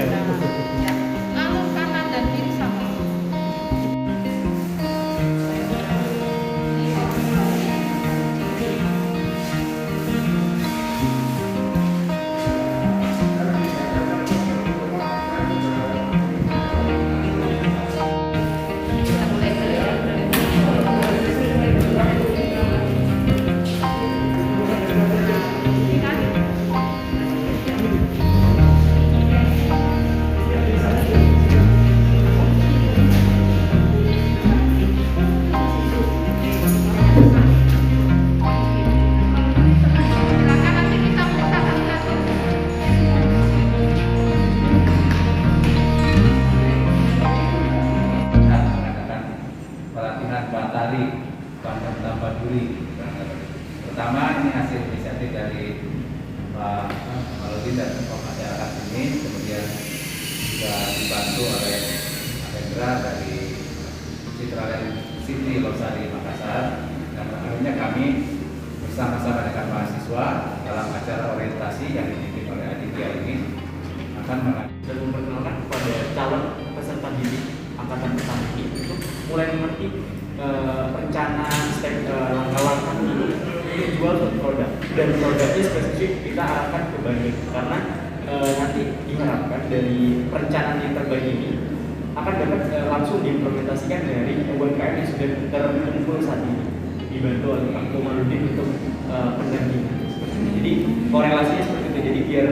Ya. Lalu kanan dan kiri sama. Kita mulai dulu ya. Silakan nanti kita buka satu-satu. Mengadakan pelatihan batari Bangka Tambah Duri. Pertama ini hasil inisiatif dari Pak Maludin dan tokoh masyarakat ini, kemudian juga dibantu oleh Hendra dari Citraland City Losari Makassar, dan akhirnya kami bersama-sama dengan mahasiswa dalam acara orientasi yang dipimpin oleh Aditya ini akan dan memperkenalkan kepada calon peserta didik angkatan pertama ini untuk mulai mengerti rencana langkah-langkah untuk jual suatu produk, dan produknya spesifik kita arahkan ke Bandung karena nanti diharapkan dari perencanaan yang terbaik ini akan dapat langsung diimplementasikan dari UMKM yang sudah terkumpul saat ini, dibantu oleh Pak Komarudin untuk pendampingan. Jadi korelasinya seperti itu, jadi biar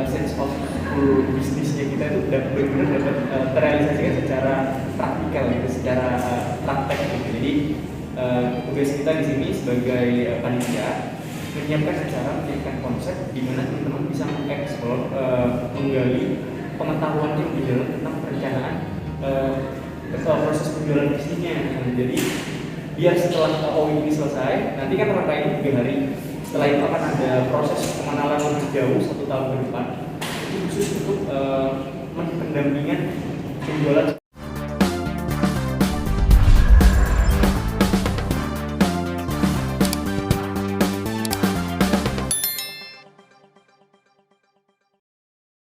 sense of full bisnisnya kita itu benar-benar dapat terrealisasikan secara praktikal gitu, secara praktek gitu. Jadi tugas kita di sini sebagai panitia menyiapkan konsep di mana teman-teman bisa mengeksplor, menggali pengetahuan yang lebih dalam tentang perencanaan proses penjualan bisnisnya. Jadi biar setelah OI ini selesai, nanti kan rangkaiannya 3 hari. Setelah itu akan ada proses pengenalan lebih jauh 1 tahun ke depan, itu khusus untuk pendampingan penjualan